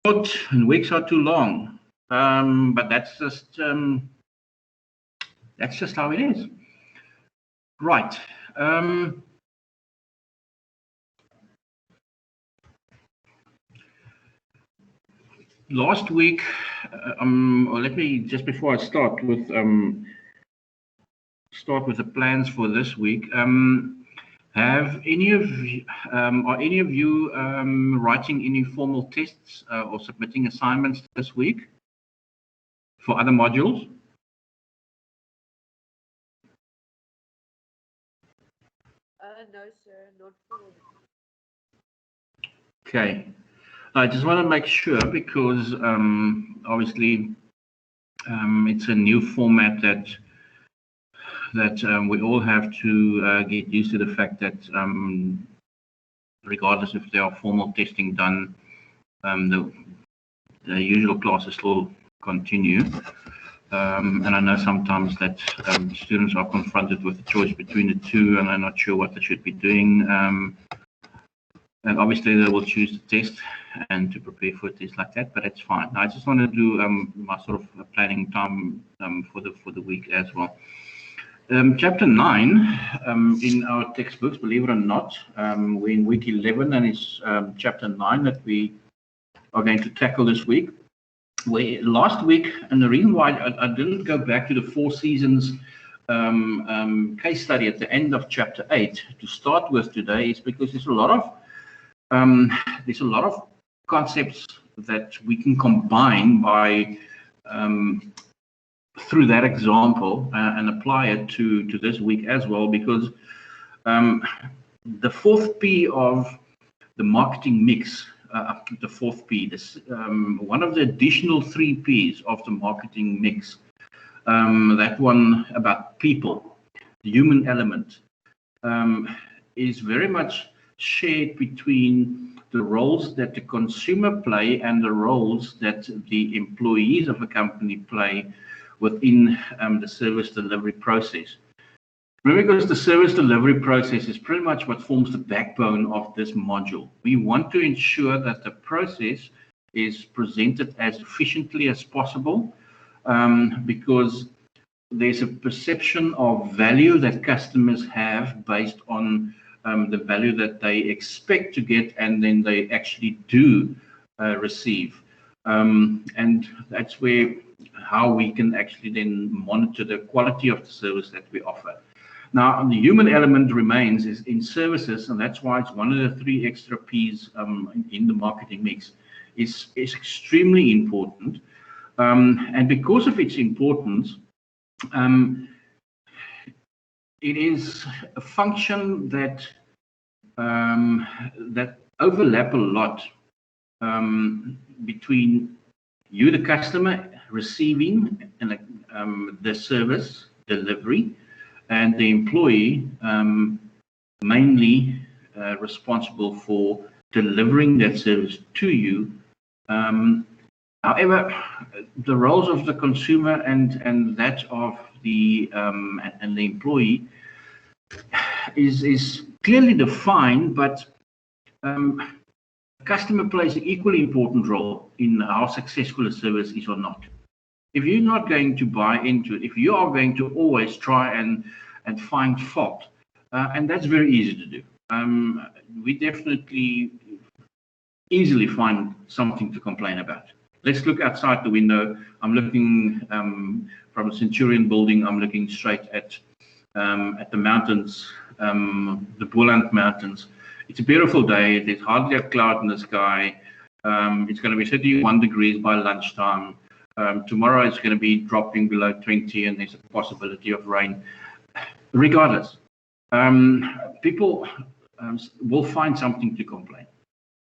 short and weeks are too long. But that's just how it is. Right. Last week, or let me just before I start with the plans for this week. Have any of are any of you writing any formal tests or submitting assignments this week for other modules? No, sir, not for. Okay, I just want to make sure because obviously it's a new format that we all have to get used to the fact that regardless if there are formal testing done, the usual classes still continue. And I know sometimes that students are confronted with a choice between the two and they're not sure what they should be doing. And obviously they will choose to test and to prepare for a test like that, but it's fine. I just want to do my sort of planning time for the week as well. Chapter 9 in our textbooks, believe it or not, we're in week 11 and it's chapter 9 that we are going to tackle this week. Last week, and the reason why I didn't go back to the Four Seasons case study at the end of chapter 8 to start with today is because there's a lot of concepts that we can combine by through that example and apply it to this week as well, because the fourth P of the marketing mix, the fourth P, this one of the additional 3 Ps of the marketing mix, that one about people, the human element, is very much shared between the roles that the consumer play and the roles that the employees of a company play within the service delivery process. Because the service delivery process is pretty much what forms the backbone of this module. We want to ensure that the process is presented as efficiently as possible, because there's a perception of value that customers have based on the value that they expect to get and then they actually do receive. And that's how we can actually then monitor the quality of the service that we offer. Now, the human element remains is in services, and that's why it's one of the 3 extra Ps in the marketing mix. Is extremely important, and because of its importance, it is a function that that overlap a lot between you, the customer, receiving and the service delivery, and the employee, mainly responsible for delivering that service to you. However, the roles of the consumer and that of the employee is clearly defined, but the customer plays an equally important role in how successful a service is or not. If you're not going to buy into it, if you are going to always try and find fault, and that's very easy to do. We definitely easily find something to complain about. Let's look outside the window. I'm looking from the Centurion building. I'm looking straight at the mountains, the Boland Mountains. It's a beautiful day. There's hardly a cloud in the sky. It's going to be 31 degrees by lunchtime. Tomorrow it's going to be dropping below 20 and there's a possibility of rain. Regardless, people will find something to complain.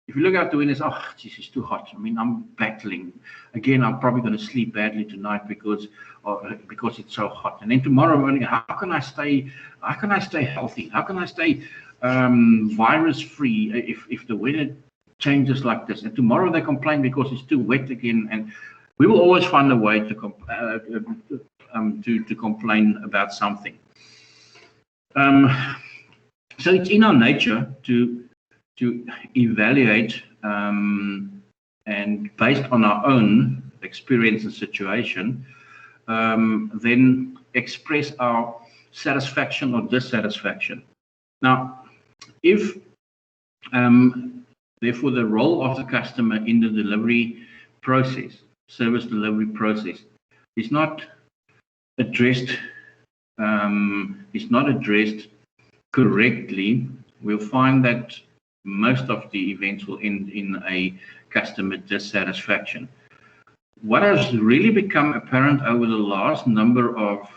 If you look out the window, it's, oh, geez, it's too hot. I mean, I'm battling. Again, I'm probably going to sleep badly tonight because it's so hot. And then tomorrow morning, how can I stay healthy? How can I stay virus-free if the weather changes like this? And tomorrow they complain because it's too wet again. And we will always find a way to complain about something. So it's in our nature to evaluate and and based on our own experience and situation, then express our satisfaction or dissatisfaction. Now, if therefore the role of the customer in the delivery process, service delivery process, is not addressed correctly, we'll find that most of the events will end in a customer dissatisfaction. What has really become apparent over the last number of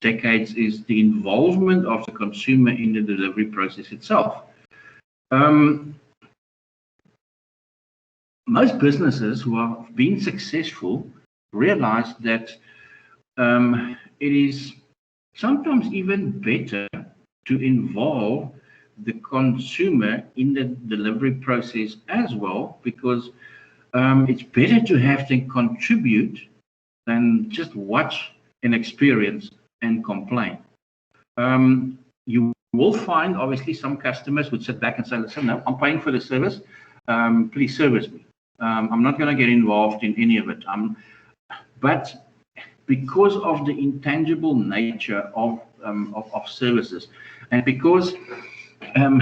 decades is the involvement of the consumer in the delivery process itself. Most businesses who have been successful realize that it is sometimes even better to involve the consumer in the delivery process as well, because it's better to have them contribute than just watch and experience and complain. You will find, obviously, some customers would sit back and say, listen, no, I'm paying for the service, please service me. I'm not going to get involved in any of it. But because of the intangible nature of services, and because of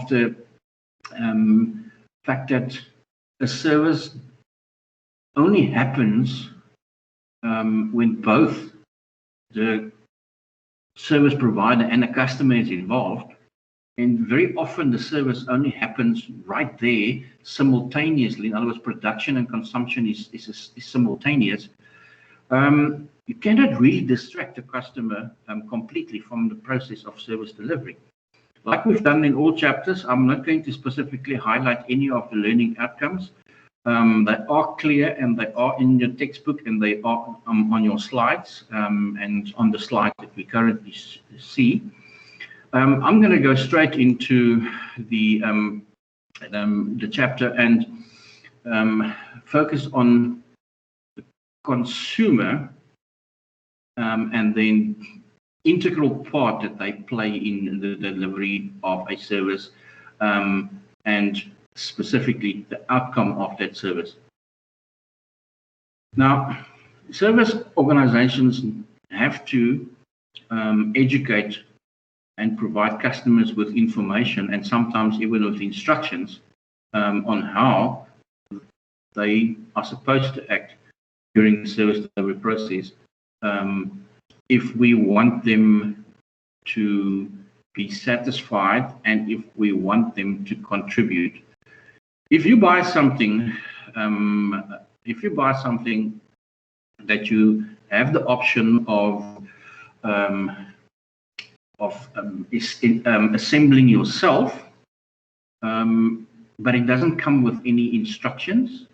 the fact that a service only happens when both the service provider and the customer is involved, and very often the service only happens right there simultaneously. In other words, production and consumption is simultaneous. You cannot really distract the customer completely from the process of service delivery. Like we've done in all chapters, I'm not going to specifically highlight any of the learning outcomes. They are clear and they are in your textbook and they are on your slides and on the slide that we currently see. I'm going to go straight into the chapter and focus on the consumer and the integral part that they play in the delivery of a service and specifically the outcome of that service. Now, service organizations have to educate and provide customers with information and sometimes even with instructions on how they are supposed to act during the service delivery process if we want them to be satisfied and if we want them to contribute. If you buy something, that you have the option of assembling yourself, but it doesn't come with any instructions,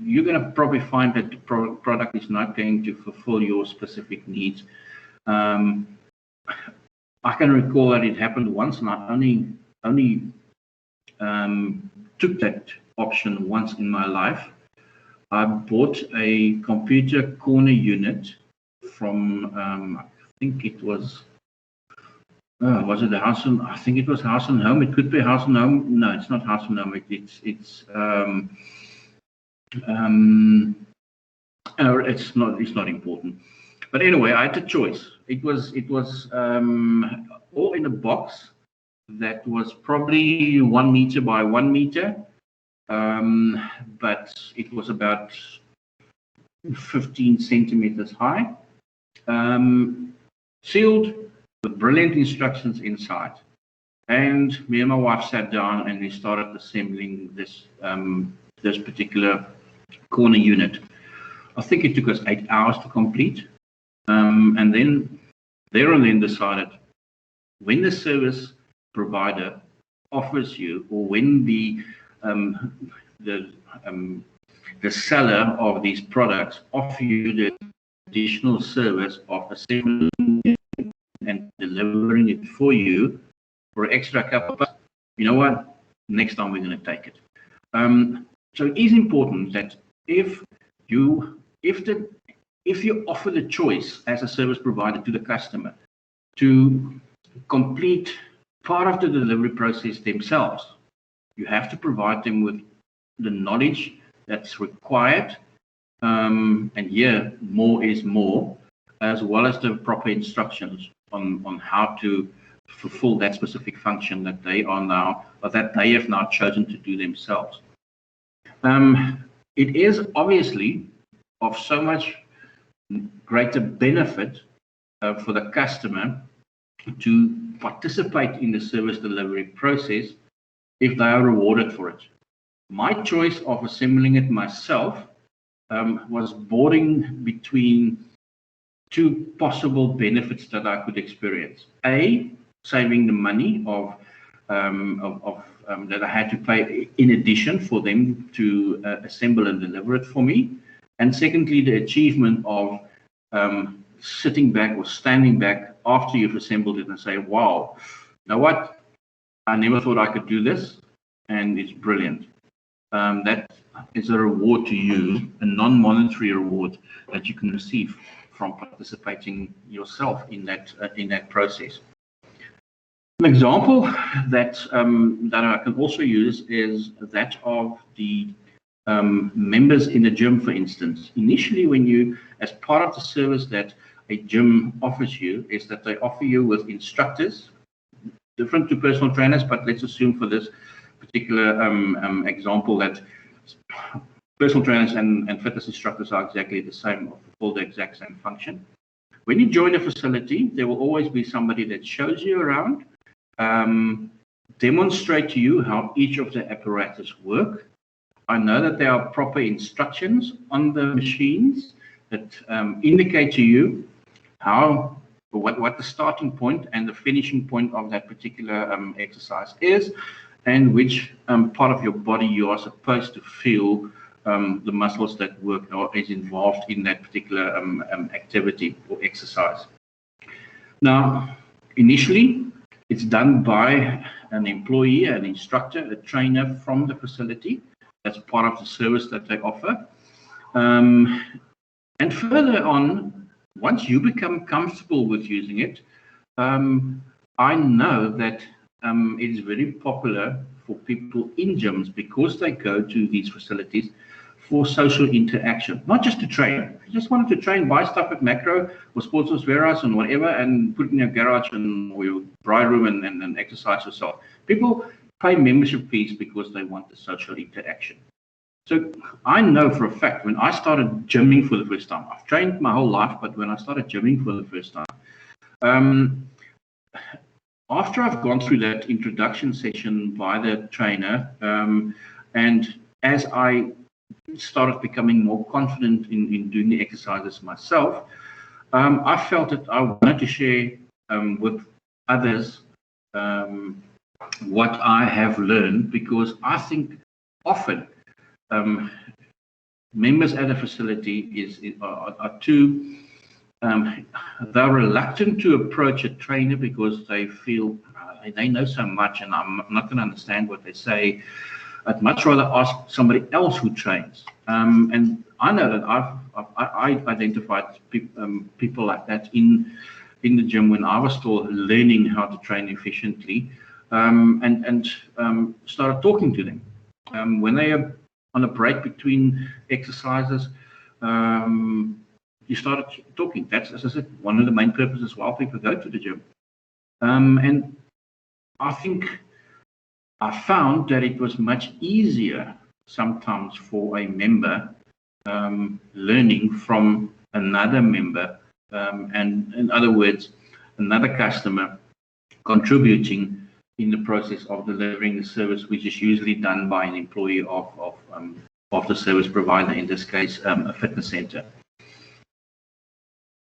you're going to probably find that the product is not going to fulfill your specific needs. I can recall that it happened once, and I only took that option once in my life. I bought a computer corner unit from I think it was it a House and, I think it was House and Home. It could be House and Home. No, it's not House and Home. It's not important. But anyway, I had a choice. It was all in a box that was probably 1 meter by 1 meter, but it was about 15 centimeters high, sealed with brilliant instructions inside. And me and my wife sat down and we started assembling this this particular corner unit. I think it took us 8 hours to complete, and then decided when the service provider offers you, or when the seller of these products offer you the additional service of assembling and delivering it for you for an extra couple of bucks, you know what? Next time we're going to take it. So it is important that if you offer the choice as a service provider to the customer to complete part of the delivery process themselves. You have to provide them with the knowledge that's required, and here more is more, as well as the proper instructions on how to fulfill that specific function that they are now, or that they have now chosen to do themselves. It is obviously of so much greater benefit for the customer to participate in the service delivery process if they are rewarded for it. My choice of assembling it myself was bordering between two possible benefits that I could experience. A, saving the money that I had to pay in addition for them to assemble and deliver it for me. And secondly, the achievement of sitting back or standing back after you've assembled it and say, wow, you know what? I never thought I could do this, and it's brilliant. That is a reward to you, a non-monetary reward that you can receive from participating yourself in that process. An example that I can also use is that of the members in the gym, for instance. Initially, when you, as part of the service that a gym offers you, is that they offer you with instructors, different to personal trainers, but let's assume for this particular example that personal trainers and fitness instructors are exactly the same, or fulfill the exact same function. When you join a facility, there will always be somebody that shows you around, demonstrate to you how each of the apparatus work. I know that there are proper instructions on the machines that indicate to you what the starting point and the finishing point of that particular exercise is, and which part of your body you are supposed to feel the muscles that work or is involved in that particular activity or exercise. Now, initially, it's done by an employee, an instructor, a trainer from the facility. That's part of the service that they offer. And further on, once you become comfortable with using it, I know that it is very popular for people in gyms because they go to these facilities for social interaction, not just to train. If you just wanted to train, buy stuff at Macro or Sports Veras and whatever, and put it in your garage or your dry room and exercise yourself. People pay membership fees because they want the social interaction. So I know for a fact, when I started gymming for the first time, I've trained my whole life, but when I started gymming for the first time, after I've gone through that introduction session by the trainer, and as I started becoming more confident in doing the exercises myself, I felt that I wanted to share with others what I have learned, because I think often members at a facility are too they're reluctant to approach a trainer because they feel they know so much and I'm not going to understand what they say. I'd much rather ask somebody else who trains. And I know that I identified people like that in the gym when I was still learning how to train efficiently, and started talking to them. When they are on a break between exercises, you started talking. That's, as I said, one of the main purposes why people go to the gym. And I think I found that it was much easier sometimes for a member learning from another member, and in other words, another customer contributing in the process of delivering the service, which is usually done by an employee of the service provider, in this case, a fitness center.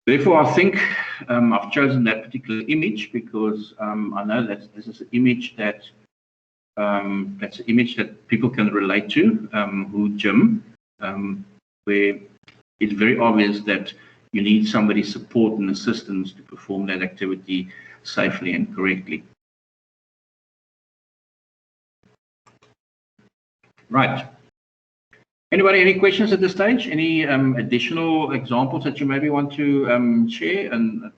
Therefore, I think I've chosen that particular image because I know that this is an image that's an image that people can relate to who gym, where it's very obvious that you need somebody's support and assistance to perform that activity safely and correctly. Right. Anybody, any questions at this stage? Any additional examples that you maybe want to share? And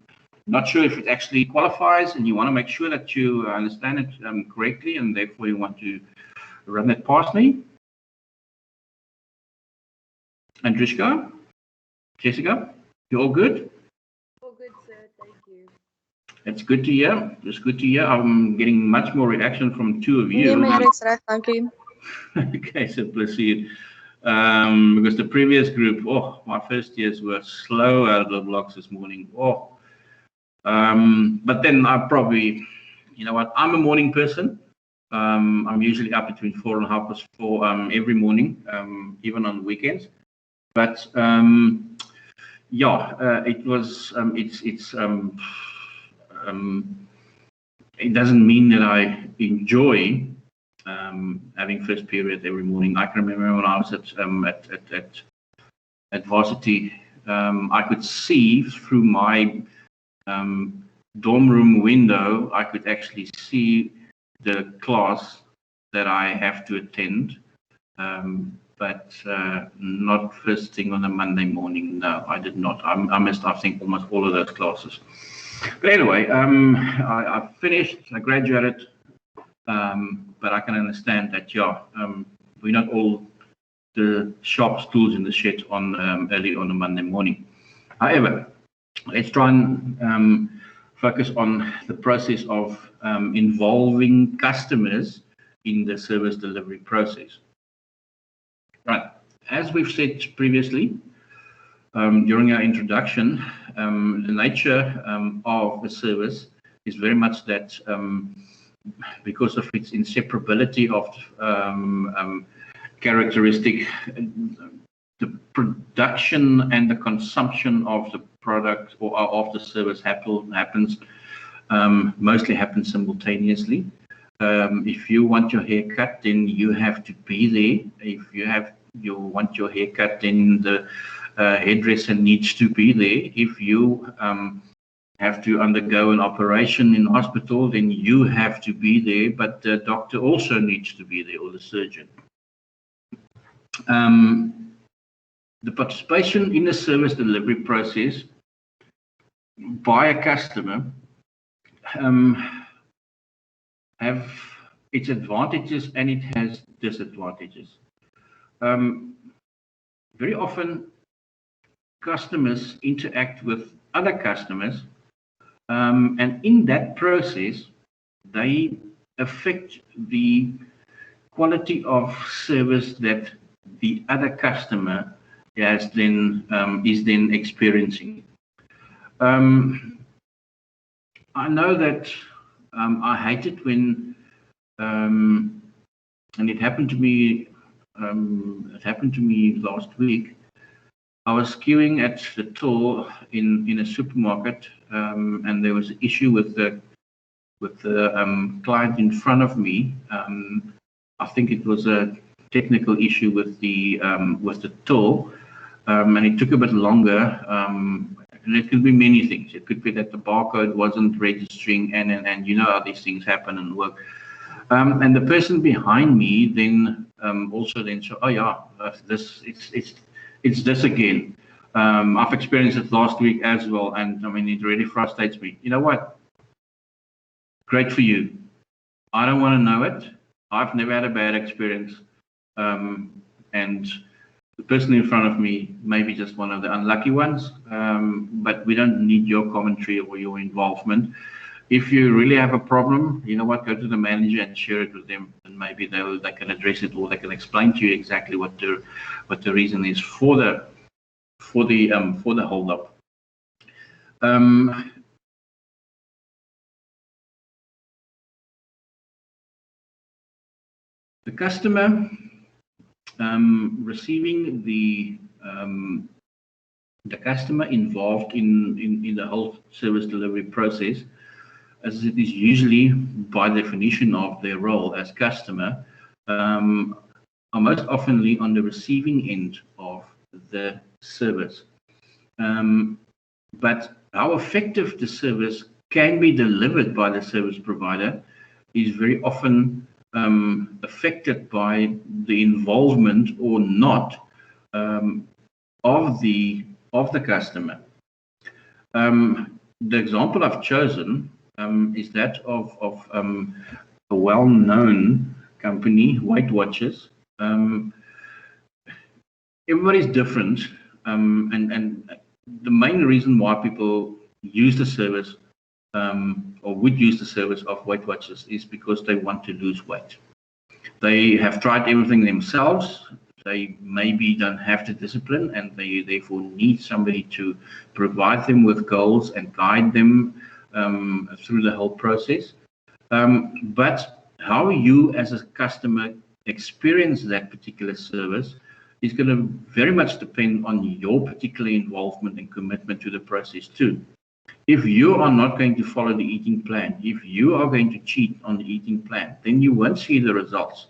not sure if it actually qualifies, and you want to make sure that you understand it correctly, and therefore you want to run it past me. Andrishka, Jessica, you all good? All good, sir. Thank you. It's good to hear. It's good to hear. I'm getting much more reaction from two of you. Nee, maar ek's reg, dankie. Okay, so proceed. Because the previous group, oh, my first years were slow out of the blocks this morning. Oh, but then I probably, you know what, I'm a morning person. I'm usually up between 4 and 4:30 every morning, even on weekends. But yeah, it was. It doesn't mean that I enjoy having first period every morning. I can remember when I was at varsity, I could see through my dorm room window. I could actually see the class that I have to attend, but not first thing on a Monday morning. No, I did not. I missed, I think, almost all of those classes. But anyway, I finished. I graduated. But I can understand that, yeah, we're not all the sharp tools in the shed on early on a Monday morning. However, let's try and focus on the process of involving customers in the service delivery process. Right, as we've said previously, during our introduction, the nature of a service is very much that because of its inseparability of characteristic, the production and the consumption of the product or of the service mostly happens simultaneously. If you want your hair cut, then you have to be there. If you want your hair cut, then the hairdresser needs to be there. If you have to undergo an operation in hospital, then you have to be there, but the doctor also needs to be there, or the surgeon. The participation in the service delivery process by a customer have its advantages and it has disadvantages. Very often customers interact with other customers, and in that process, they affect the quality of service that the other customer is then experiencing. I know that I hate it when, and it happened to me. It happened to me last week. I was queuing at the till in a supermarket, and there was an issue with the client in front of me. I think it was a technical issue with the till, and it took a bit longer. And it could be many things. It could be that the barcode wasn't registering, and you know how these things happen and work. And the person behind me then also then said, "Oh yeah, it's this again. I've experienced it last week as well, and I mean it really frustrates me." You know what? Great for you. I don't want to know it. I've never had a bad experience, and the person in front of me may be just one of the unlucky ones. But we don't need your commentary or your involvement. If you really have a problem, you know what? Go to the manager and share it with them, and maybe they can address it, or they can explain to you exactly what the reason is for the hold up. The customer receiving the customer involved in the whole service delivery process, as it is usually by definition of their role as customer, are most oftenly on the receiving end of the service. But how effective the service can be delivered by the service provider is very often affected by the involvement or not of the customer. the example I've chosen is that of a well-known company, Weight Watchers. Everybody's different, and the main reason why people use the service or would use the service of Weight Watchers is because they want to lose weight. They have tried everything themselves. They maybe don't have the discipline, and they therefore need somebody to provide them with goals and guide them through the whole process. But how you as a customer experience that particular service is going to very much depend on your particular involvement and commitment to the process too. If you are not going to follow the eating plan, if you are going to cheat on the eating plan, then you won't see the results.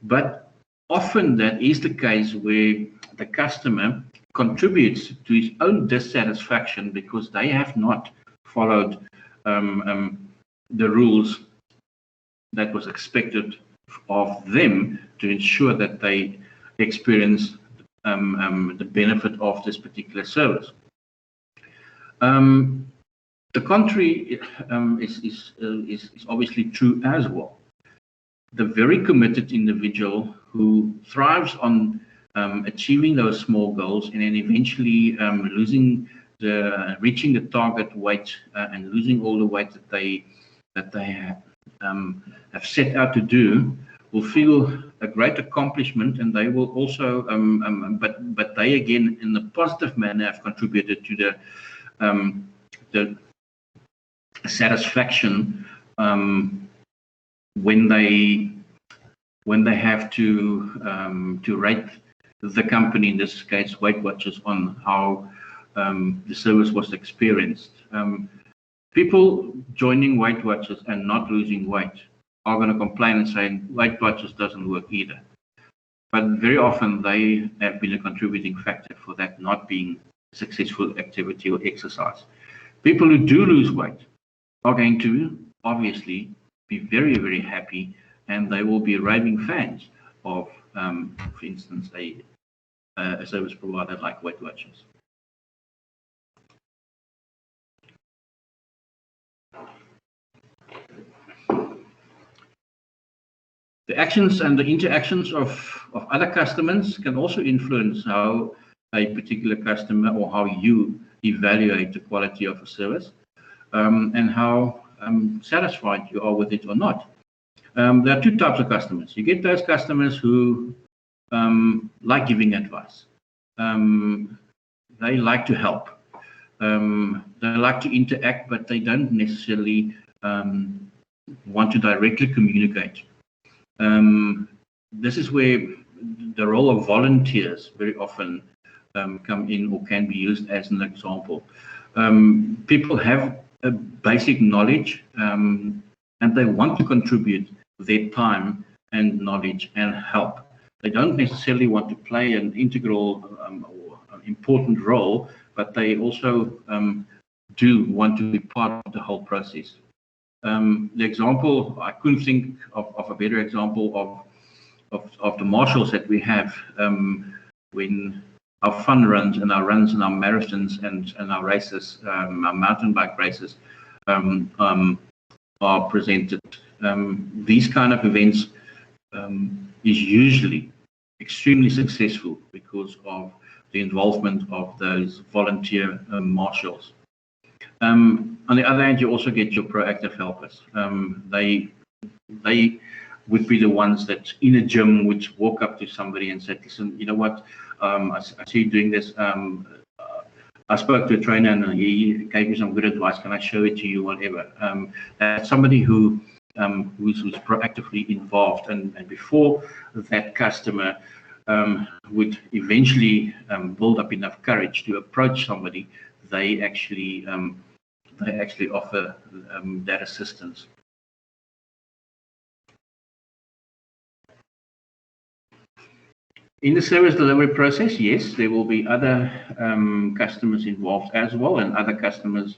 But often that is the case where the customer contributes to his own dissatisfaction because they have not followed the rules that was expected of them to ensure that they experience the benefit of this particular service. The contrary is obviously true as well. The very committed individual who thrives on achieving those small goals and then eventually reaching the target weight and losing all the weight that they have set out to do will feel a great accomplishment, and they will also but they again in a positive manner have contributed to the satisfaction when they have to rate the company, in this case Weight Watchers, on how the service was experienced. People joining Weight Watchers and not losing weight are going to complain and say Weight Watchers doesn't work either. But very often they have been a contributing factor for that not being a successful activity or exercise. People who do lose weight are going to obviously be very, very happy, and they will be raving fans of, for instance, a service provider like Weight Watchers. The actions and the interactions of other customers can also influence how a particular customer or how you evaluate the quality of a service and how satisfied you are with it or not. There are two types of customers. You get those customers who like giving advice. They like to help. They like to interact, but they don't necessarily want to directly communicate. This is where the role of volunteers very often come in or can be used as an example. People have a basic knowledge and they want to contribute their time and knowledge and help. They don't necessarily want to play an integral or an important role, but they also do want to be part of the whole process. The example, I couldn't think of a better example of the marshals that we have when our fun runs and our marathons and our races, our mountain bike races are presented. These kind of events is usually extremely successful because of the involvement of those volunteer marshals. On the other hand, you also get your proactive helpers. They would be the ones that in a gym would walk up to somebody and say, listen, you know what, I see you doing this. I spoke to a trainer and he gave me some good advice. Can I show it to you, whatever? Somebody who's proactively involved, and before that customer would eventually build up enough courage to approach somebody, they actually offer that assistance. In the service delivery process, yes, there will be other customers involved as well, and other customers'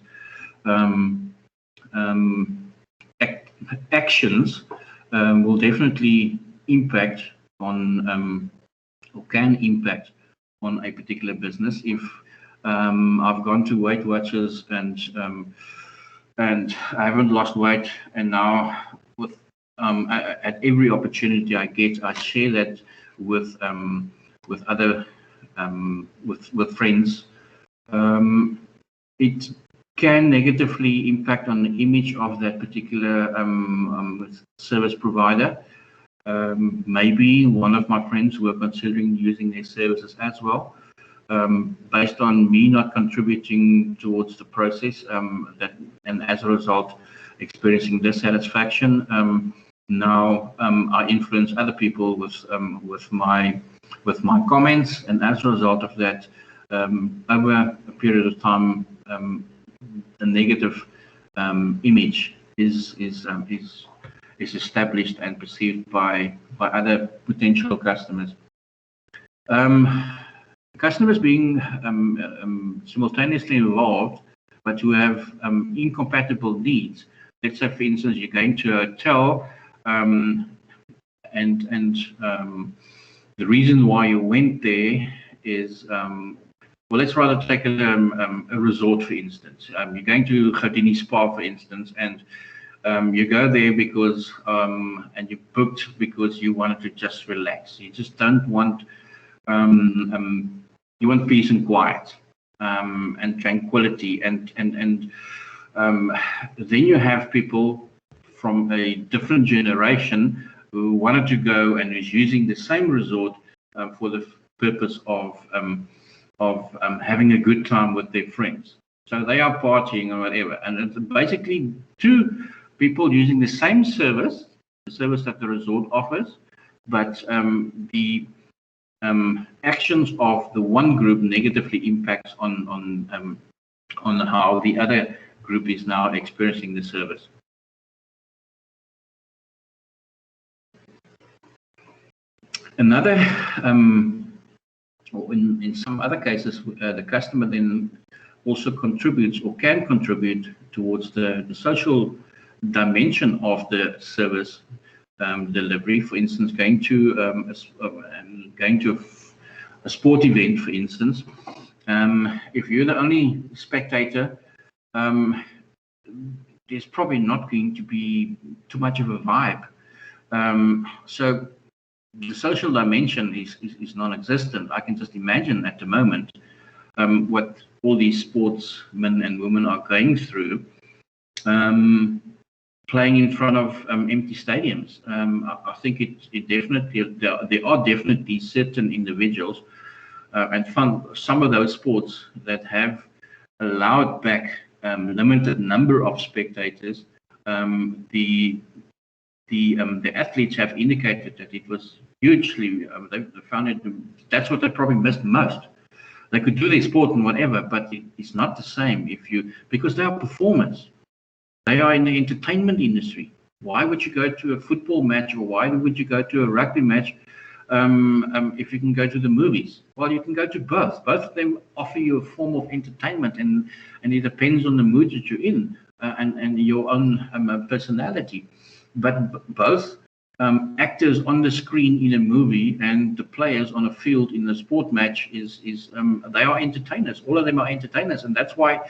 actions will definitely impact on or can impact on a particular business. If I've gone to Weight Watchers and I haven't lost weight. And now with at every opportunity I get, I share that with other with friends. It can negatively impact on the image of that particular service provider. Maybe one of my friends were considering using their services as well, based on me not contributing towards the process, and as a result, experiencing dissatisfaction. Now I influence other people with my comments, and as a result of that, over a period of time, the negative image is established and perceived by other potential customers. Customers being simultaneously involved, but who have incompatible needs. Let's say, for instance, you're going to a hotel, and the reason why you went there is, well, let's rather take a resort, for instance. You're going to Houdini Spa, for instance, and you go there because, and you booked because you wanted to just relax. You just don't want, you want peace and quiet, and tranquility. And then you have people from a different generation who wanted to go and is using the same resort for the purpose of having a good time with their friends. So they are partying or whatever. And it's basically two people using the same service, the service that the resort offers, but the actions of the one group negatively impacts on how the other group is now experiencing the service. Another, or in some other cases, the customer then also contributes or can contribute towards the social dimension of the service delivery. For instance, going to a sport event, for instance, if you're the only spectator, there's probably not going to be too much of a vibe. So the social dimension is non-existent. I can just imagine at the moment what all these sportsmen and women are going through, playing in front of empty stadiums. I think it definitely, there are definitely certain individuals and some of those sports that have allowed back limited number of spectators. The athletes have indicated that it was hugely, they found it, that's what they probably missed most. They could do their sport and whatever, but it's not the same because they are performers. They are in the entertainment industry. Why would you go to a football match, or why would you go to a rugby match if you can go to the movies? Well, you can go to both. Both of them offer you a form of entertainment, and it depends on the mood that you're in and your own personality. But both actors on the screen in a movie and the players on a field in a sport match they are entertainers. All of them are entertainers, and that's why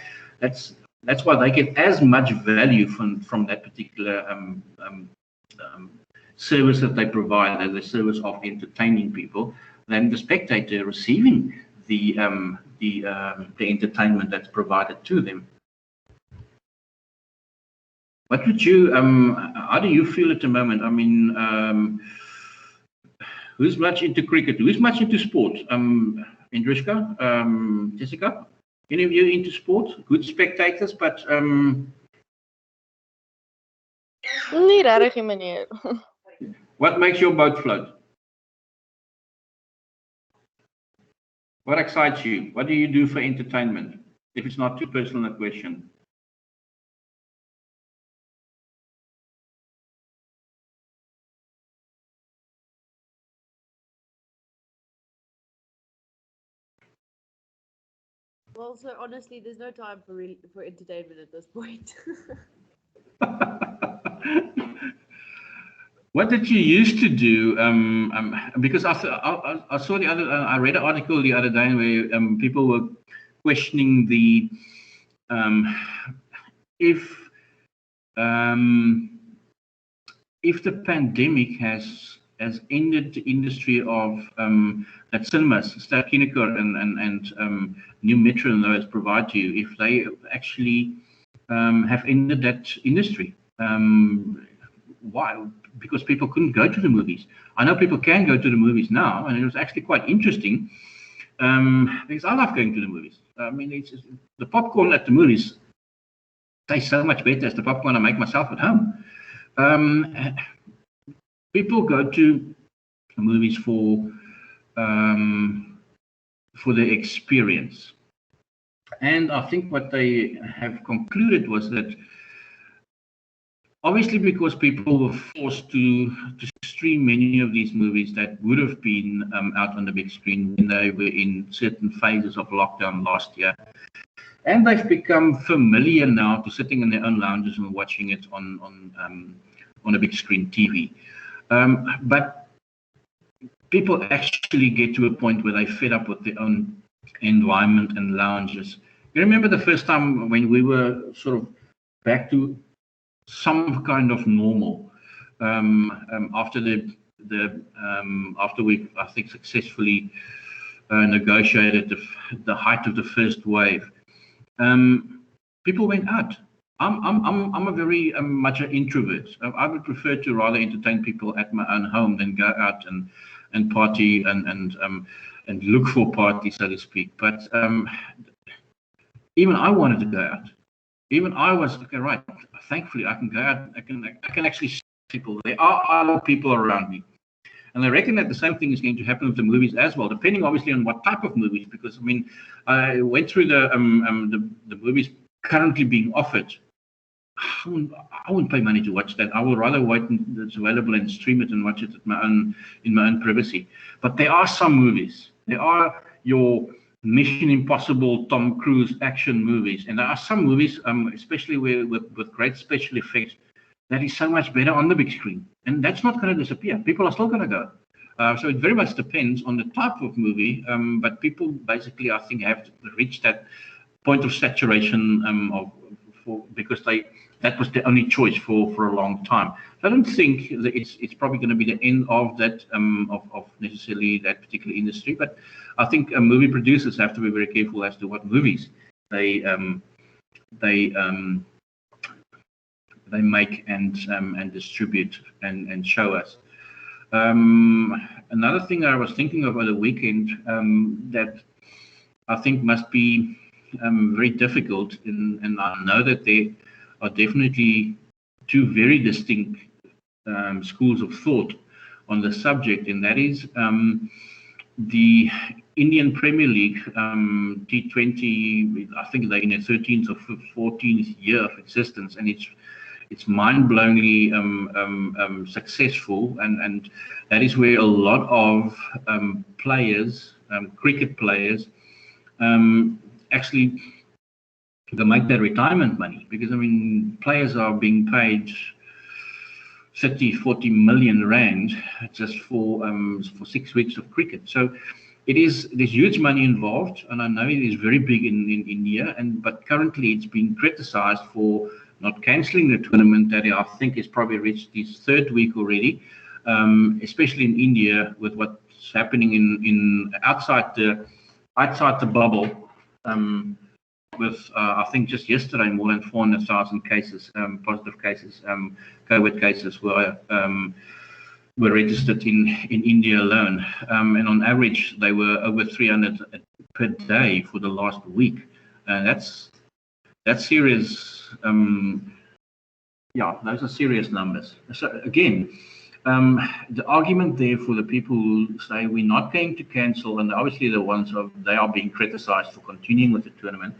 they get as much value from that particular service that they provide, as a service of entertaining people, than the spectator receiving the entertainment that's provided to them. What would you, how do you feel at the moment? I mean, who's much into cricket? Who's much into sport? Indrushka, Jessica, any of you into sport? Good spectators, but nie regtig, meneer. What makes your boat float? What excites you? What do you do for entertainment? If it's not too personal a question. Well, so honestly, there's no time for entertainment at this point. What did you used to do? Because I saw I read an article the other day where people questioning the if the pandemic has ended the industry of that cinemas, Ster-Kinekor and New Metro and those provide to you, if they actually have ended that industry. Why? Because people couldn't go to the movies. I know people can go to the movies now, and it was actually quite interesting because I love going to the movies. I mean, it's the popcorn at the movies tastes so much better as the popcorn I make myself at home. People go to movies for the experience, and I think what they have concluded was that obviously because people were forced to stream many of these movies that would have been out on the big screen when they were in certain phases of lockdown last year, and they've become familiar now to sitting in their own lounges and watching it on a big screen TV. But people actually get to a point where they're fed up with their own environment and lounges. You remember the first time when we were sort of back to some kind of normal after after we, I think, successfully negotiated the height of the first wave. People went out. I'm a very much an introvert. I would prefer to rather entertain people at my own home than go out and party and look for parties, so to speak. But even I wanted to go out. Even I was okay, right. Thankfully, I can go out. I can actually see people. There are other people around me, and I reckon that the same thing is going to happen with the movies as well, depending obviously on what type of movies. Because I mean, I went through the movies currently being offered. I wouldn't pay money to watch that. I would rather wait until it's available and stream it and watch it in my own privacy. But there are some movies. There are your Mission Impossible, Tom Cruise action movies, and there are some movies, especially with great special effects, that is so much better on the big screen, and that's not going to disappear. People are still going to go. So it very much depends on the type of movie, but people basically, I think, have to reach that point of saturation because that was the only choice for a long time. So I don't think that it's probably going to be the end of that of necessarily that particular industry, but I think movie producers have to be very careful as to what movies they make and distribute and show us. Another thing I was thinking of over the weekend that I think must be very difficult, and I know that there are definitely two very distinct schools of thought on the subject, and that is the Indian Premier League T20. I think they're in their 13th or 14th year of existence, and it's mind-blowingly successful, and that is where a lot of players, cricket players, actually they make their retirement money, because I mean players are being paid 30-40 million rand just for 6 weeks of cricket. So there's huge money involved, and I know it is very big in India, but currently it's being criticized for not cancelling the tournament that I think has probably reached its third week already, especially in India with what's happening in outside the bubble. With I think just yesterday more than 400,000 cases, positive cases, COVID cases were registered in India alone, and on average they were over 300 per day for the last week. That's serious. Yeah, those are serious numbers. So again, the argument there for the people who say we're not going to cancel, and obviously the ones they are being criticized for continuing with the tournament,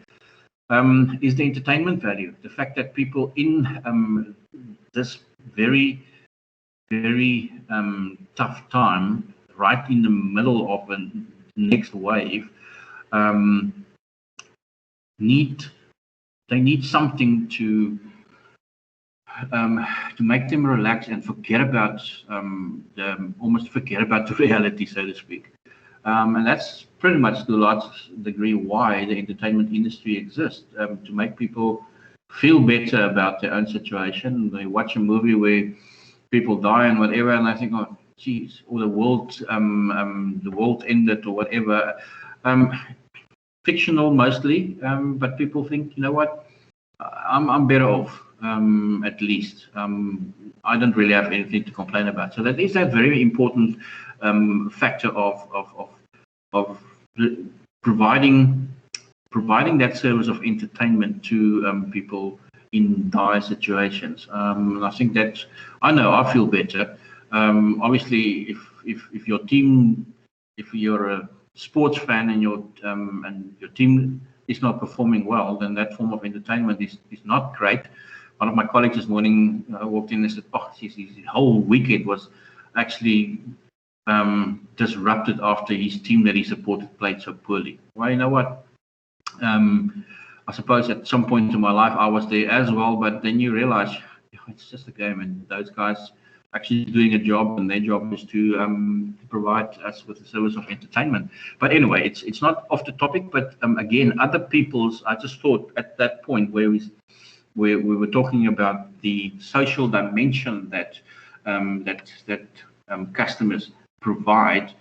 is the entertainment value. The fact that people in this very, very tough time, right in the middle of the next wave, need something to make them relax and forget about almost forget about the reality, so to speak. And that's pretty much to a large degree why the entertainment industry exists, to make people feel better about their own situation. They watch a movie where people die and whatever, and I think, oh, geez, or the world ended or whatever. Fictional mostly, but people think, you know what, I'm better off, at least. I don't really have anything to complain about. So that is a very important factor of providing that service of entertainment to people in dire situations. I think that I know I feel better. Obviously, if your team, if you're a sports fan and your team is not performing well, then that form of entertainment is not great. One of my colleagues this morning walked in and said, "Oh, his whole weekend was actually disrupted after his team that he supported played so poorly." Well, you know what? I suppose at some point in my life I was there as well, but then you realize it's just a game, and those guys actually doing a job, and their job is to provide us with a service of entertainment. But anyway, it's not off the topic, but again, other people's. I just thought at that point where we were talking about the social dimension that customers provide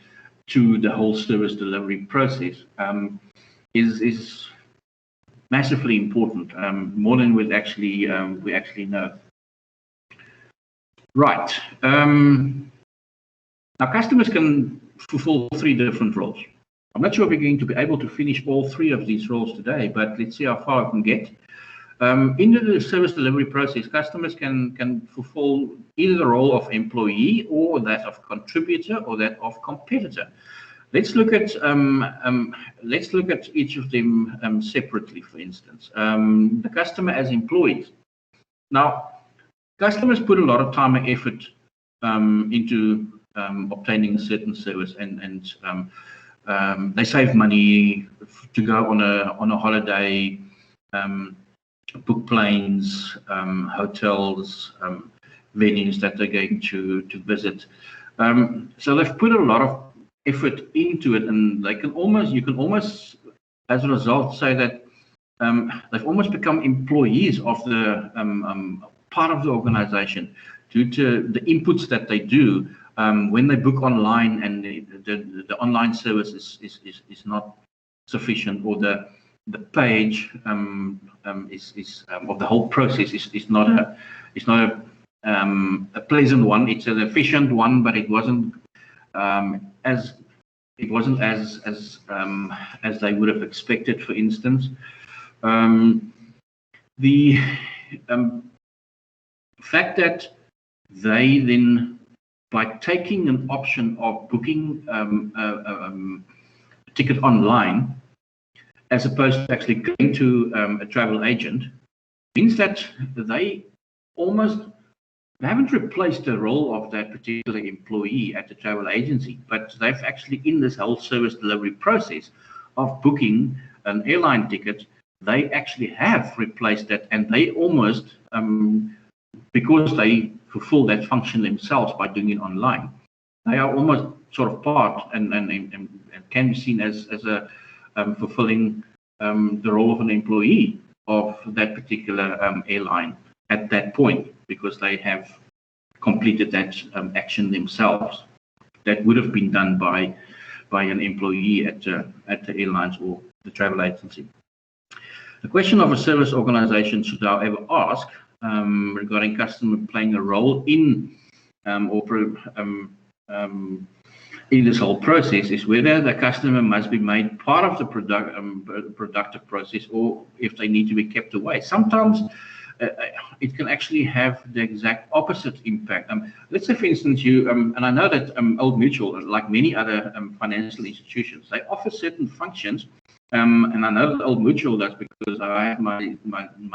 to the whole service delivery process is massively important, more than we actually know. Right. Now, customers can fulfill 3 different roles. I'm not sure if we're going to be able to finish all 3 of these roles today, but let's see how far I can get. In the service delivery process, customers can fulfill either the role of employee or that of contributor or that of competitor. Let's look at each of them separately. For instance, the customer as employees. Now, customers put a lot of time and effort into obtaining a certain service, and they save money to go on a holiday, book planes, hotels, venues that they're going to visit. So they've put a lot of effort into it, and you can almost, as a result, say that they've almost become employees of the part of the organization due to the inputs that they do when they book online, and the online service is not sufficient, or the page of the whole process is not a pleasant one. It's an efficient one, but it wasn't as they would have expected. For instance, the fact that they then, by taking an option of booking a ticket online, as opposed to actually going to a travel agent, means that they haven't replaced the role of that particular employee at the travel agency, but they've actually, in this whole service delivery process of booking an airline ticket, they actually have replaced that, and they almost, because they fulfill that function themselves by doing it online, they are almost sort of part and can be seen as a fulfilling the role of an employee of that particular airline at that point, because they have completed that action themselves that would have been done by an employee at the airlines or the travel agency. The question of a service organization should, however, ask regarding customer playing a role in in this whole process is whether the customer must be made part of the productive process, or if they need to be kept away. Sometimes it can actually have the exact opposite impact. Let's say, for instance, you and I know that Old Mutual, like many other financial institutions, they offer certain functions. And I know that Old Mutual does, because I have my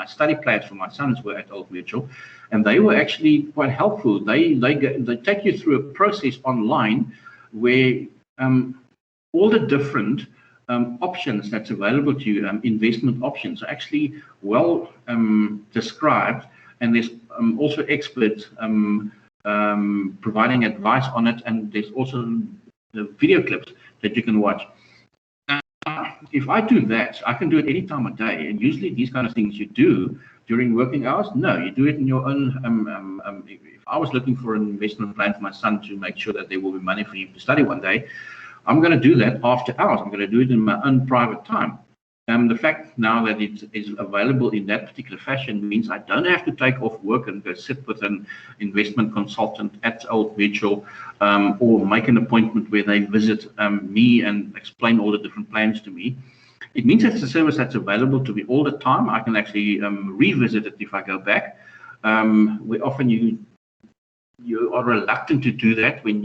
study plans for my sons were at Old Mutual, and they were actually quite helpful. They take you through a process online where all the different options that's available to you, investment options, are actually well described, and there's also experts providing advice on it, and there's also the video clips that you can watch. if I do that, I can do it any time of day. And usually these kind of things you do during working hours. No, you do it in your own. If I was looking for an investment plan for my son to make sure that there will be money for him to study one day, I'm going to do that after hours. I'm going to do it in my own private time. The fact now that it is available in that particular fashion means I don't have to take off work and go sit with an investment consultant at Old Mutual, or make an appointment where they visit me and explain all the different plans to me. It means it's a service that's available to me all the time. I can actually revisit it if I go back. Where often you are reluctant to do that when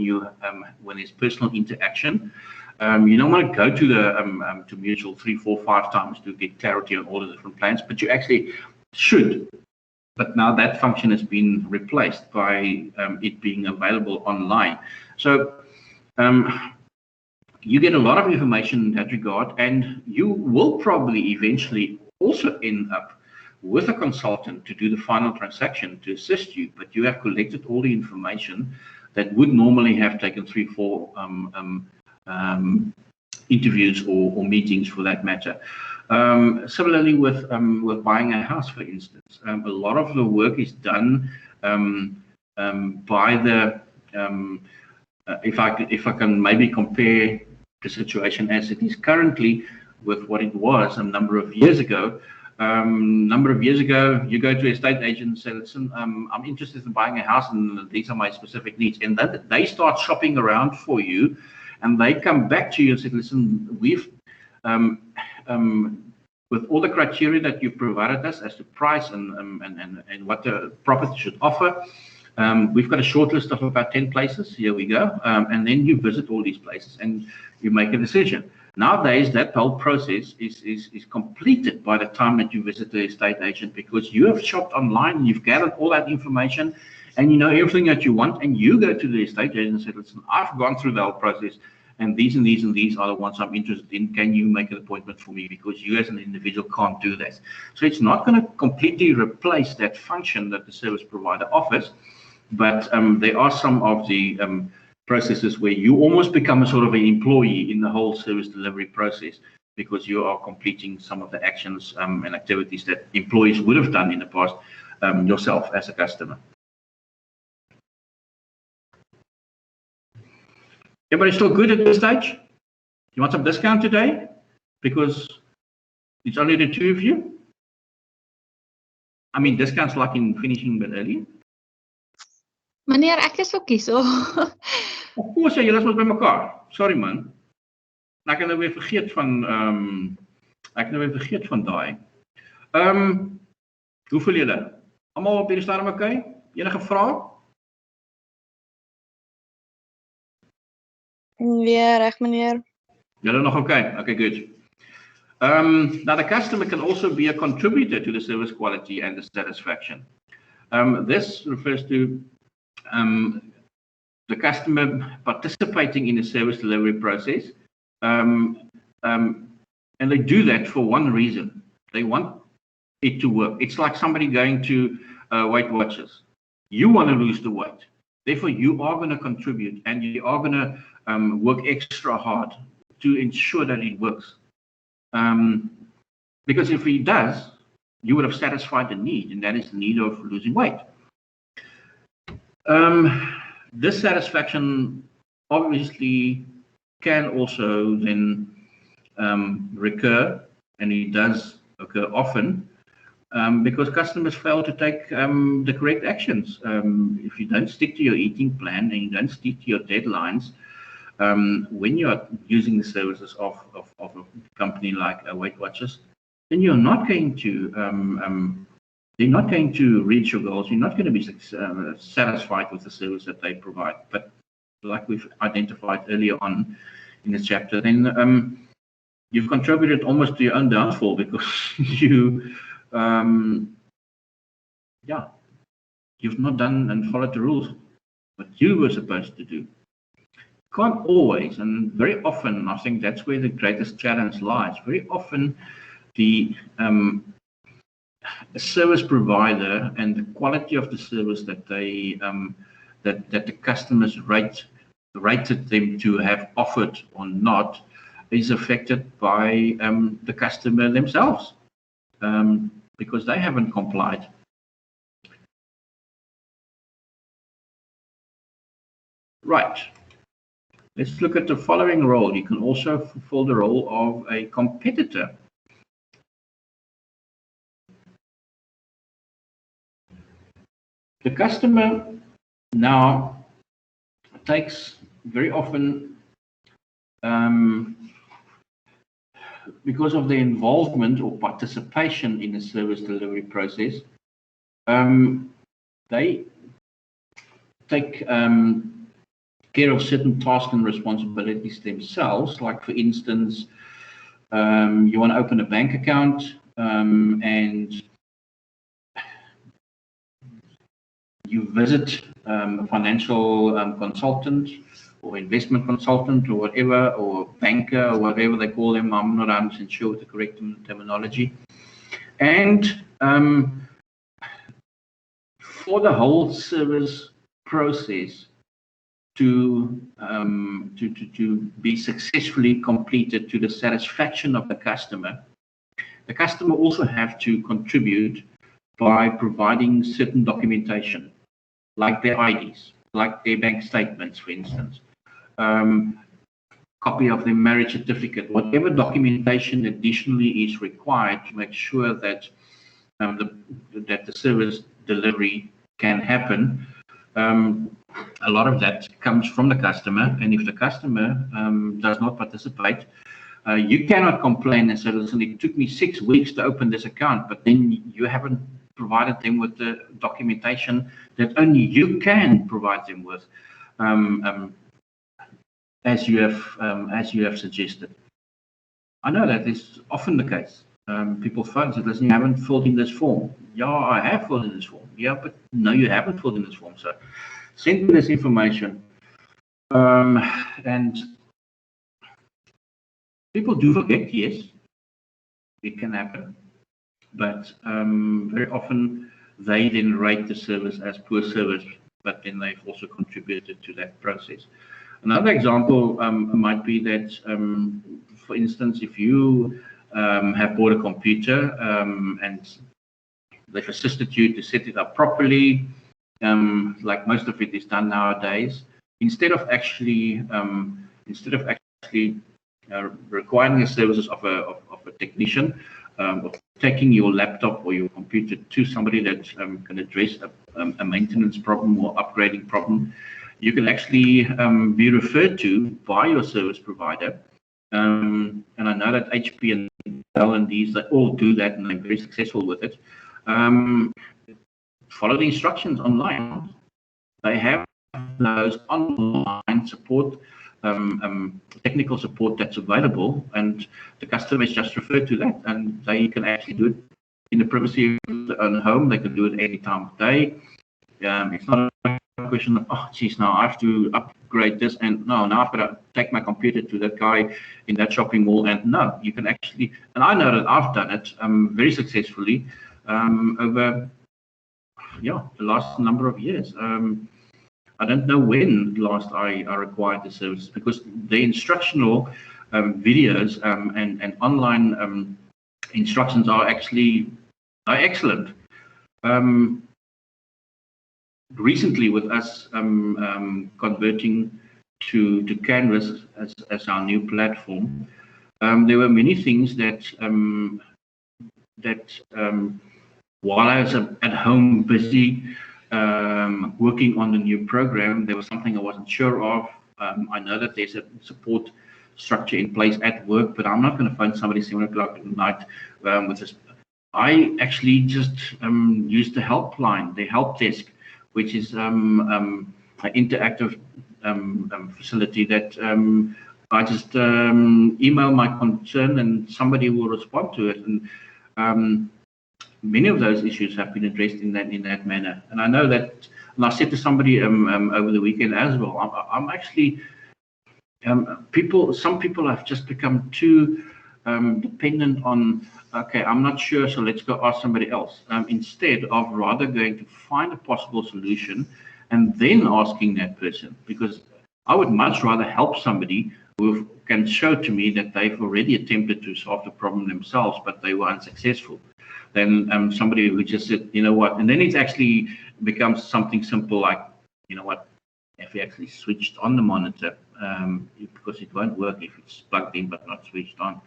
there's personal interaction. You don't want to go to the to Mutual 3, 4, 5 times to get clarity on all the different plans, but you actually should. But now that function has been replaced by it being available online. So you get a lot of information in that regard, and you will probably eventually also end up with a consultant to do the final transaction to assist you, but you have collected all the information that would normally have taken 3, 4 interviews or meetings for that matter. Similarly with buying a house, for instance, a lot of the work is done by the if I can maybe compare the situation as it is currently with what it was a number of years ago. You go to a estate agent and say, listen, I'm interested in buying a house and these are my specific needs. And then they start shopping around for you, and they come back to you and say, listen, we've, with all the criteria that you provided us as to price and what the property should offer, we've got a short list of about 10 places. Here we go. And then you visit all these places and you make a decision. Nowadays, that whole process is completed by the time that you visit the estate agent, because you have shopped online, you've gathered all that information, and you know everything that you want, and you go to the estate agent and say, listen, I've gone through the whole process, and these and these and these are the ones I'm interested in. Can you make an appointment for me? Because you as an individual can't do that. So it's not going to completely replace that function that the service provider offers, but there are some of the processes where you almost become a sort of an employee in the whole service delivery process, because you are completing some of the actions and activities that employees would have done in the past yourself as a customer. Everybody still good at this stage? You want some discount today? Because it's only the two of you? I mean, discounts like in finishing a bit early. Meneer, ek is ook hier so. Of course, ja, julle is mos by mekaar. Sorry man. Ek het nou weer vergeet van daai. Hoe voel julle? Almal op hierdie stadium okay? Enige vrae? Ja, reg meneer. Julle nog okay? Okay, good. Now the customer can also be a contributor to the service quality and the satisfaction. This refers to the customer participating in the service delivery process, and they do that for one reason. They want it to work. It's like somebody going to Weight Watchers. You want to lose the weight. Therefore, you are going to contribute, and you are going to work extra hard to ensure that it works. Because if it does, you would have satisfied the need, and that is the need of losing weight. This satisfaction obviously can also then recur, and it does occur often, because customers fail to take the correct actions. If you don't stick to your eating plan and you don't stick to your deadlines, when you are using the services of a company like Weight Watchers, then you're not going to reach your goals. You're not going to be satisfied with the service that they provide. But like we've identified earlier on in this chapter, then you've contributed almost to your own downfall, because you've not done and followed the rules what you were supposed to do. Can't always, and very often, I think that's where the greatest challenge lies. Very often, the service provider and the quality of the service that they that the customers rated them to have offered or not is affected by the customer themselves, because they haven't complied. Right. Let's look at the following role. You can also fulfill the role of a competitor. The customer now takes very often, because of their involvement or participation in the service delivery process, they take care of certain tasks and responsibilities themselves. Like, for instance, you want to open a bank account, and you visit a financial consultant or investment consultant or whatever, or banker or whatever they call them. I'm not 100% sure with the correct terminology. And for the whole service process to be successfully completed to the satisfaction of the customer also have to contribute by providing certain documentation, like their IDs, like their bank statements, for instance, copy of their marriage certificate, whatever documentation additionally is required to make sure that the service delivery can happen. A lot of that comes from the customer, and if the customer does not participate, you cannot complain and say, listen, it took me 6 weeks to open this account, but then you haven't provided them with the documentation that only you can provide them with, as you have suggested. I know that is often the case. People phone and say, listen, you haven't filled in this form. Yeah, I have filled in this form. Yeah, but no, you haven't filled in this form. So send me this information. And people do forget, yes, it can happen. But very often they then rate the service as poor service, but then they've also contributed to that process. Another example might be that, for instance, if you have bought a computer and they've assisted you to set it up properly, like most of it is done nowadays, instead of actually requiring the services of a technician, or taking your laptop or your computer to somebody that can address a maintenance problem or upgrading problem, you can actually be referred to by your service provider. And I know that HP and Dell and these, they all do that, and they're very successful with it. Follow the instructions online. They have those online support, technical support that's available, and the customer is just referred to that, and they can actually do it in the privacy of their own home. They can do it any time of day. It's not a question of, oh, geez, now I have to upgrade this, and no, now I've got to take my computer to that guy in that shopping mall. And no, you can actually, and I know that I've done it very successfully over, the last number of years. I don't know when last I required the services, because the instructional videos and online instructions are excellent. Recently, with us converting to Canvas as our new platform, there were many things that while I was at home busy working on the new program, there was something I wasn't sure of. I know that there's a support structure in place at work, but I'm not going to phone somebody 7 o'clock at night with this. I actually just used the helpline, the help desk, which is an interactive facility that I just email my concern and somebody will respond to it. And many of those issues have been addressed in that manner. And I know that, and I said to somebody over the weekend as well, I'm actually, some people have just become too dependent on, okay, I'm not sure, so let's go ask somebody else, instead of rather going to find a possible solution and then asking that person, because I would much rather help somebody who can show to me that they've already attempted to solve the problem themselves, but they were unsuccessful. Then somebody who just said, you know what, and then it actually becomes something simple like, you know what, if we actually switched on the monitor, because it won't work if it's plugged in but not switched on.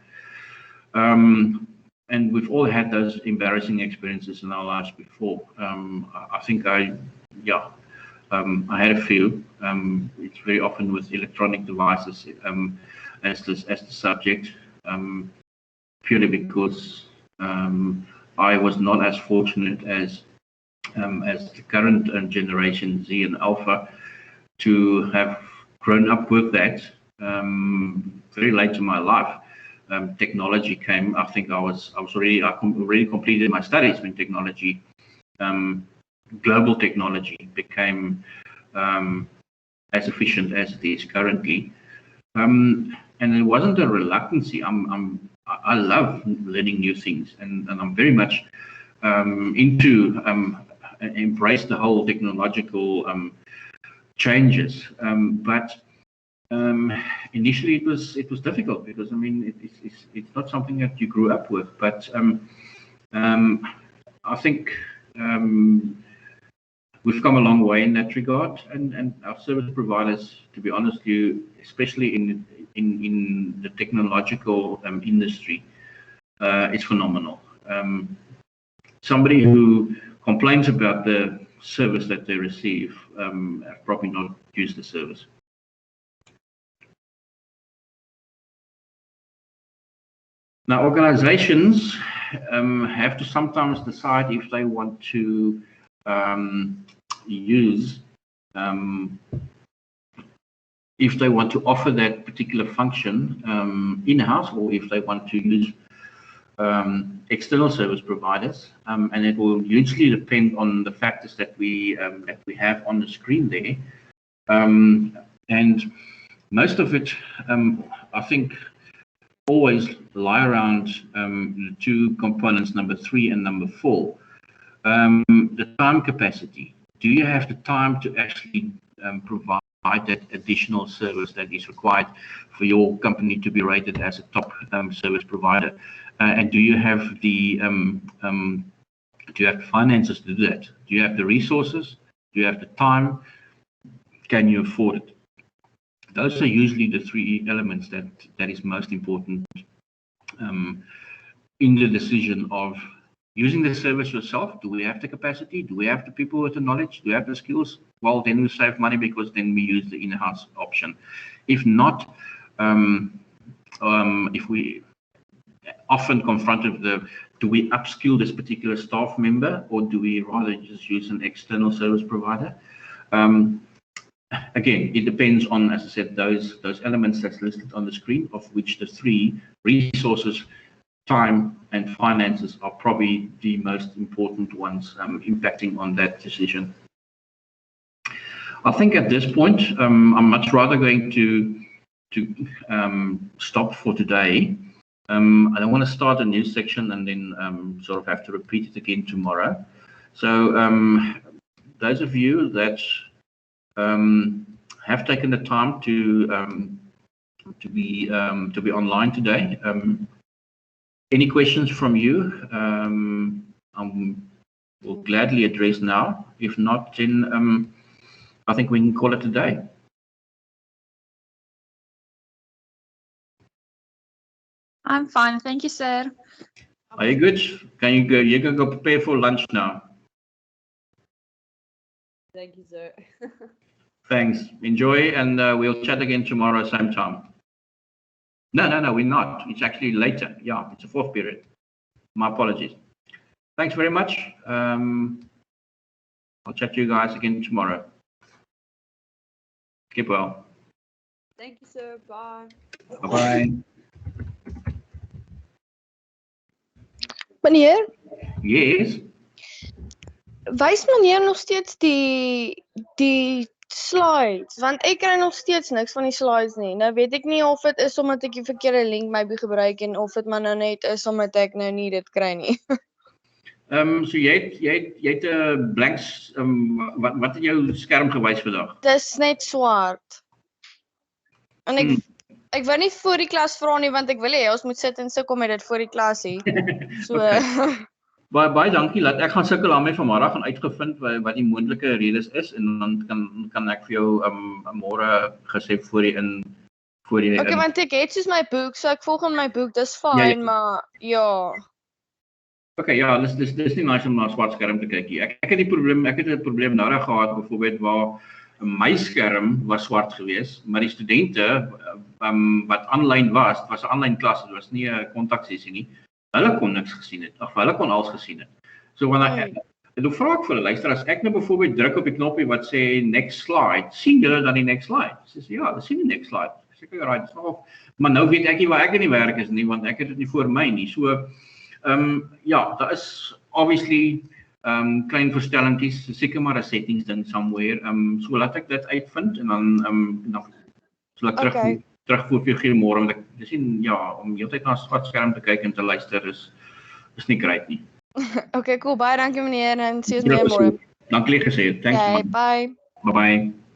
And we've all had those embarrassing experiences in our lives before. I think I had a few. It's very often with electronic devices as the subject, purely because I was not as fortunate as the current generation Z and Alpha to have grown up with that. Very late in my life, technology came. I think I already completed my studies when technology, global technology, became as efficient as it is currently. And it wasn't a reluctancy. I love learning new things, and I'm very much into embrace the whole technological changes. But initially it was difficult because I mean it's not something that you grew up with. But I think we've come a long way in that regard, and our service providers, to be honest with you, especially in the technological industry, is phenomenal. Somebody who complains about the service that they receive have probably not used the service. Now, organizations have to sometimes decide if they want to if they want to offer that particular function in-house, or if they want to use external service providers, and it will usually depend on the factors that we have on the screen there, and most of it, I think, always lie around the two components, number 3 and number 4. The time capacity. Do you have the time to actually provide that additional service that is required for your company to be rated as a top service provider? And do you have the finances to do that? Do you have the resources? Do you have the time? Can you afford it? Those are usually the 3 elements that is most important in the decision of using the service yourself. Do we have the capacity? Do we have the people with the knowledge? Do we have the skills? Well, then we save money because then we use the in-house option. If not, if we often confronted with do we upskill this particular staff member, or do we rather just use an external service provider? Again, it depends on, as I said, those elements that's listed on the screen, of which the 3 resources, time and finances, are probably the most important ones impacting on that decision. I think at this point, I'm much rather going to stop for today. I don't want to start a new section and then sort of have to repeat it again tomorrow. So those of you that have taken the time to be online today, any questions from you, will gladly address now. If not, then I think we can call it a day. I'm fine, thank you, sir. Are you good? Can you go? You can go prepare for lunch now. Thank you, sir. Thanks. Enjoy, and we'll chat again tomorrow, same time. No, we're not. It's actually later. Yeah, it's a 4th period. My apologies. Thanks very much. I'll chat to you guys again tomorrow. Keep well. Thank you, sir. Bye. Bye-bye. Meneer, Yes. wys meneer nog steeds die slides, want ek kry nog steeds niks van die slides nie. Nou weet ek nie of dit is omdat ek die verkeerde link maybe gebruik en of dit maar nou net is omdat ek nou nie dit kry nie. So jy het 'n blanks, wat het jou skerm gewys vandag? Dis net swart. En ek Ek wou nie voor die klas vra nie want ek wil hê ons moet sit en sukkel met dit voor die klasie. So Okay. Baie dankie dat ek gaan sukkel daarmee vanmiddag en uitgevind wat die moontlike redes is en dan kan ek vir jou môre gesê voor die Okay, want ek het soos my boek, so ek volg in my boek, dis Ja, fyn, maar ja. Okay, ja, dis nie nice om na 'n swart skerm te kyk nie. Ek het 'n probleem nou reg gehad byvoorbeeld waar my skerm was swart geweest, maar die studente wat aanlyn was 'n aanlyn klas, dit was nie 'n kontaksessie nie. Hulle kon niks gesien het, of hulle kon alles gesien het. So wanneer dan vra ek vir hulle, luister, as ek nou byvoorbeeld druk op die knoppie wat sê next slide, sien julle dan die next slide? Sy sê ja, hulle sien die next slide. Ek sê right, dis nog, maar nou weet ek nie waar ek in die werk is nie, want ek het dit nie voor my nie. So ja, daar is obviously klein verstellingkies, seker maar 'n settings ding somewhere. So laat ek dit uitvind en dan sal ek terugvoer vir jou môre, want ek sien ja, om heeltyd na 'n swart skerm te kyk en te luister is nie great nie. Okay, cool. Baie dankie meneer en sien ons weer môre. Dankie gesê. Thanks. Okay, bye. Bye bye.